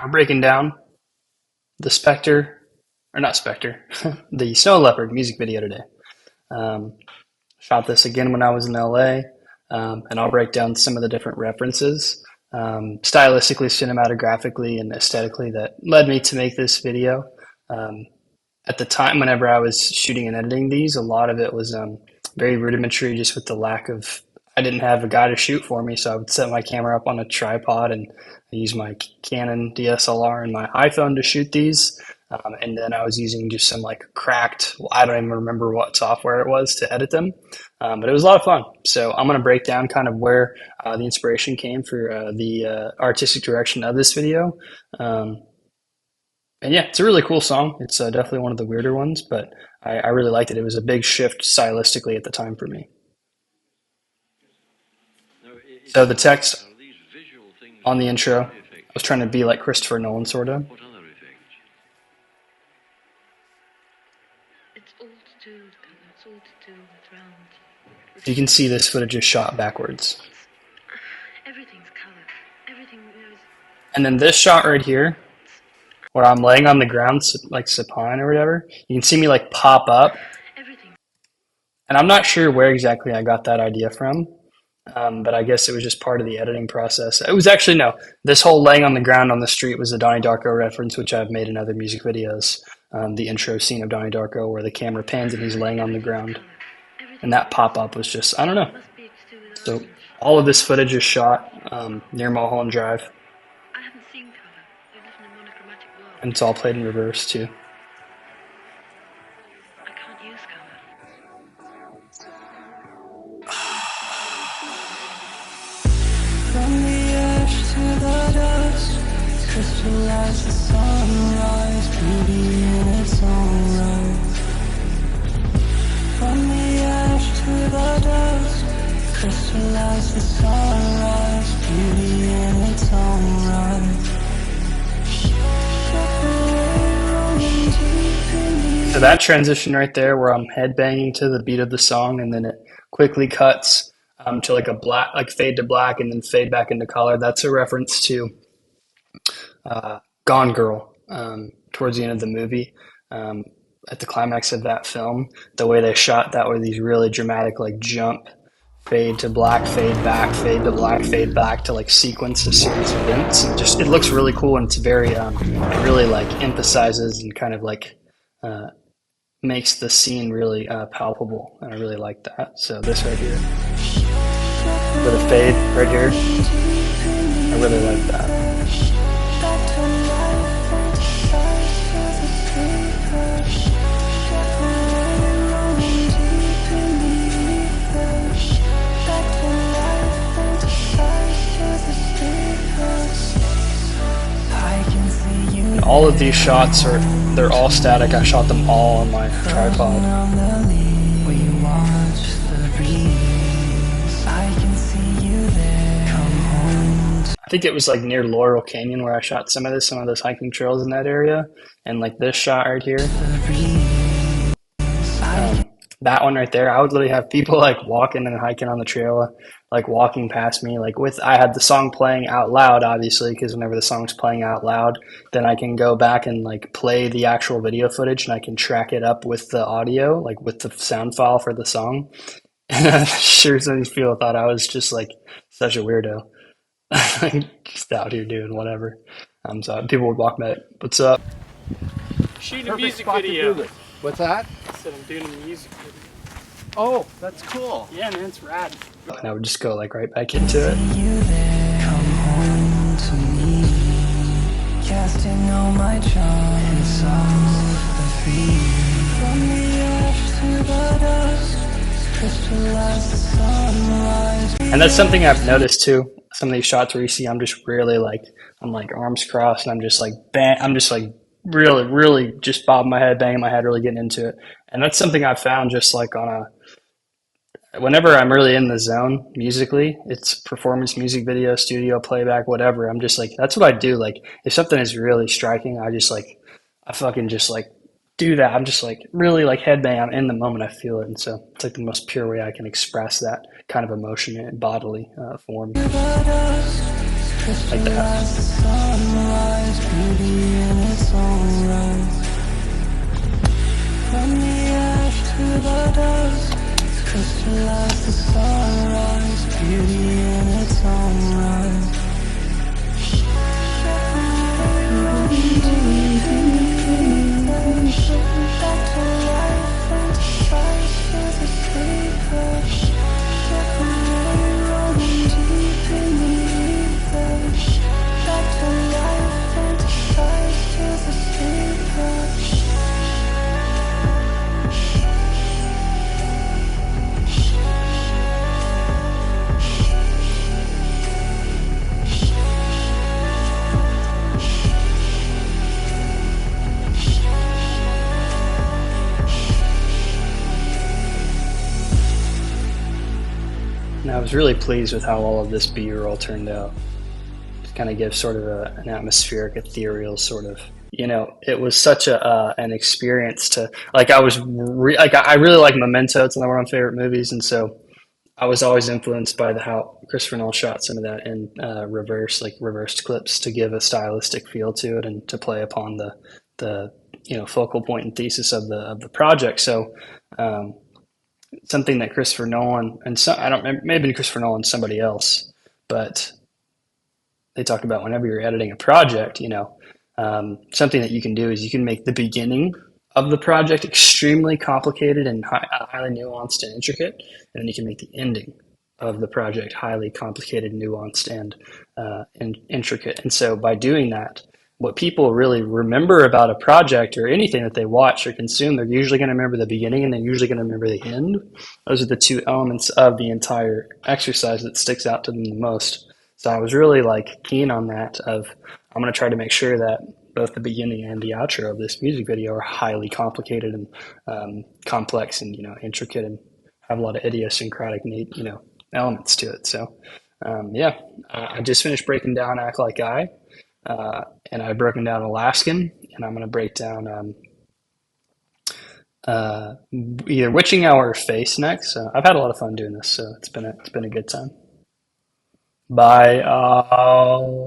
We're breaking down the Spectre, or not Spectre, the Snow Leopard music video today. Um, Shot this again when I was in LA, and I'll break down some of the different references, stylistically, cinematographically, and aesthetically that led me to make this video. Um, at the time, whenever I was shooting and editing these, a lot of it was very rudimentary, just with the lack of, I didn't have a guy to shoot for me, so I would set my camera up on a tripod and I use my Canon DSLR and my iPhone to shoot these. And then I was using just some like cracked, well, I don't even remember what software it was to edit them, but it was a lot of fun. So I'm going to break down kind of where the inspiration came for the artistic direction of this video. And yeah, it's a really cool song. It's definitely one of the weirder ones, but I really liked it. It was a big shift stylistically at the time for me. So the text on the intro, I was trying to be like Christopher Nolan, sort of. You can see this footage is shot backwards. Everything's color. Everything is. And then this shot right here, where I'm laying on the ground, like supine or whatever, you can see me like pop up. And I'm not sure where exactly I got that idea from, but I guess it was just part of the editing process. It was actually, no, this whole laying on the ground on the street was a Donnie Darko reference, which I've made in other music videos. The intro scene of Donnie Darko where the camera pans and he's laying on the ground. And that pop-up was just, I don't know. So all of this footage is shot near Mulholland Drive. I haven't seen color. I live in a monochromatic world. And it's all played in reverse too. I can't use color. From the ash to the dust, crystallize the sunrise, beauty in its own right. From the ash to the dust, crystallize the sunrise, beauty in its own right. So that transition right there where I'm headbanging to the beat of the song and then it quickly cuts to like a black, like fade to black and then fade back into color. That's a reference to Gone Girl towards the end of the movie. At the climax of that film, the way they shot that were these really dramatic like jump, fade to black, fade back, fade to black, fade back to like sequence a series of events. And just it looks really cool and it's very it really like emphasizes and kind of like makes the scene really palpable, and I really like that. So this right here with a fade right here, I really like that. All of these shots they're all static. I shot them all on my tripod. I think it was like near Laurel Canyon where I shot some of those hiking trails in that area. And like this shot right here, that one right there, I would literally have people like walking and hiking on the trail, like walking past me, like I had the song playing out loud, obviously, because whenever the song's playing out loud, then I can go back and like play the actual video footage and I can track it up with the audio, like with the sound file for the song. And I'm sure some of these people thought I was just like such a weirdo, just out here doing whatever. So people would walk by, what's up? Shooting a music video. What's that? I said I'm doing a music video. Oh, that's cool. Yeah, man, it's rad. And I would just go like right back into it. Come home to me, casting all my charms off the feet. From the ash to the dust, crystallize the sunrise. And that's something I've noticed too. Some of these shots where you see I'm just really like, I'm like arms crossed and I'm just like, I'm just like really, really just bobbing my head, banging my head, really getting into it. And that's something I've found just like whenever I'm really in the zone musically, it's performance music video, studio, playback, whatever. I'm just like, that's what I do. Like if something is really striking, I fucking just like do that. I'm just like really like headbang. I'm in the moment. I feel it. And so it's like the most pure way I can express that kind of emotion in bodily form. like that. Crystallize the sunrise, beauty in its own right. From the ash to the dust, crystallize the sunrise, beauty in its own right. Back to life and to sight to the sleeper. Rolling deep in the ether. Back to life and to sight to the sleeper. And I was really pleased with how all of this B-roll turned out. To kind of give sort of an atmospheric, ethereal sort of. It was such an experience to like. I really like Memento. It's one of my favorite movies, and so I was always influenced by how Christopher Nolan shot some of that in reversed clips to give a stylistic feel to it and to play upon the focal point and thesis of the project. So something that Christopher Nolan and I don't remember, maybe Christopher Nolan, somebody else, but they talk about whenever you're editing a project, something that you can do is you can make the beginning of the project extremely complicated and highly nuanced and intricate, and then you can make the ending of the project highly complicated, nuanced, and intricate. And so by doing that, what people really remember about a project or anything that they watch or consume, they're usually going to remember the beginning and they're usually going to remember the end. Those are the two elements of the entire exercise that sticks out to them the most. So I was really keen on that I'm going to try to make sure that both the beginning and the outro of this music video are highly complicated and complex and intricate and have a lot of idiosyncratic neat elements to it. So I just finished breaking down Act Like I, and I've broken down Alaskan, and I'm going to break down either Witching Hour or Face next. So I've had a lot of fun doing this, so it's been a good time. Bye.